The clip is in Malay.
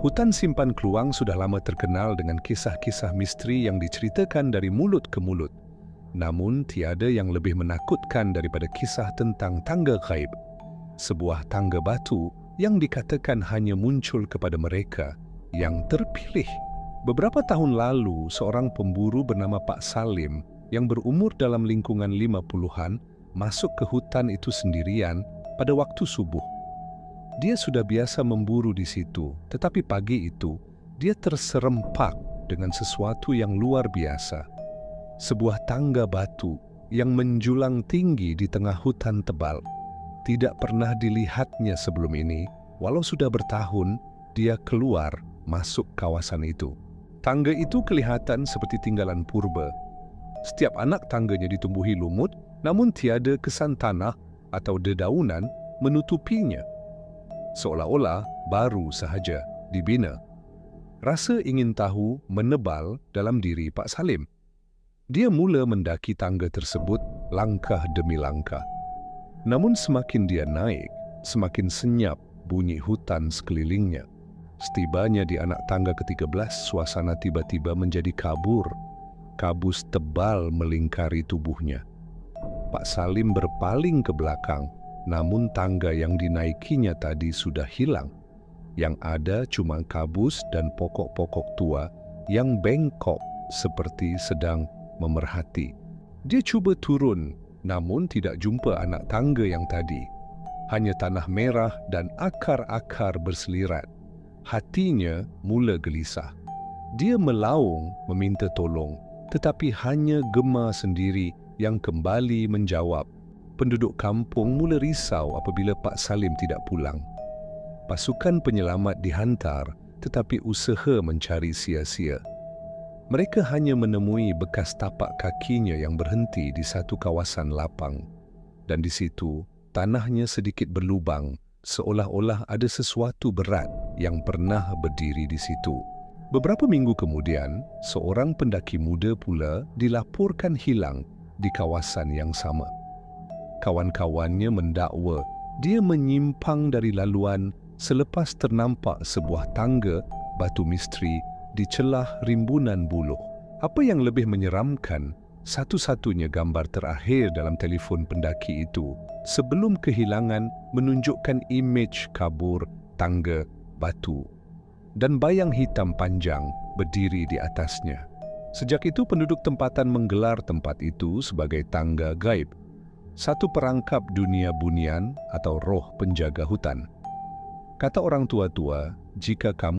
Hutan Simpan Kluang sudah lama terkenal dengan kisah-kisah misteri yang diceritakan dari mulut ke mulut. Namun, tiada yang lebih menakutkan daripada kisah tentang tangga gaib. Sebuah tangga batu yang dikatakan hanya muncul kepada mereka yang terpilih. Beberapa tahun lalu, seorang pemburu bernama Pak Salim yang berumur dalam lingkungan 50-an masuk ke hutan itu sendirian pada waktu subuh. Dia sudah biasa memburu di situ, tetapi pagi itu dia terserempak dengan sesuatu yang luar biasa. Sebuah tangga batu yang menjulang tinggi di tengah hutan tebal. Tidak pernah dilihatnya sebelum ini, walau sudah bertahun dia keluar masuk kawasan itu. Tangga itu kelihatan seperti tinggalan purba. Setiap anak tangganya ditumbuhi lumut, namun tiada kesan tanah atau dedaunan menutupinya. Seolah-olah baru sahaja dibina. Rasa ingin tahu menebal dalam diri Pak Salim. Dia mula mendaki tangga tersebut langkah demi langkah. Namun semakin dia naik, semakin senyap bunyi hutan sekelilingnya. Setibanya di anak tangga ke-13, suasana tiba-tiba menjadi kabur. Kabus tebal melingkari tubuhnya. Pak Salim berpaling ke belakang, namun tangga yang dinaikinya tadi sudah hilang. Yang ada cuma kabus dan pokok-pokok tua yang bengkok seperti sedang memerhati. Dia cuba turun, namun tidak jumpa anak tangga yang tadi. Hanya tanah merah dan akar-akar berselirat. Hatinya mula gelisah. Dia melaung meminta tolong, tetapi hanya Gema sendiri yang kembali menjawab. Penduduk kampung mula risau apabila Pak Salim tidak pulang. Pasukan penyelamat dihantar, tetapi usaha mencari sia-sia. Mereka hanya menemui bekas tapak kakinya yang berhenti di satu kawasan lapang. Dan di situ, tanahnya sedikit berlubang, seolah-olah ada sesuatu berat yang pernah berdiri di situ. Beberapa minggu kemudian, seorang pendaki muda pula dilaporkan hilang di kawasan yang sama. Kawan-kawannya mendakwa dia menyimpang dari laluan selepas ternampak sebuah tangga batu misteri di celah rimbunan buluh. Apa yang lebih menyeramkan, satu-satunya gambar terakhir dalam telefon pendaki itu sebelum kehilangan menunjukkan imej kabur tangga batu dan bayang hitam panjang berdiri di atasnya. Sejak itu penduduk tempatan menggelar tempat itu sebagai tangga gaib, satu perangkap dunia bunian atau roh penjaga hutan. Kata orang tua-tua, jika kamu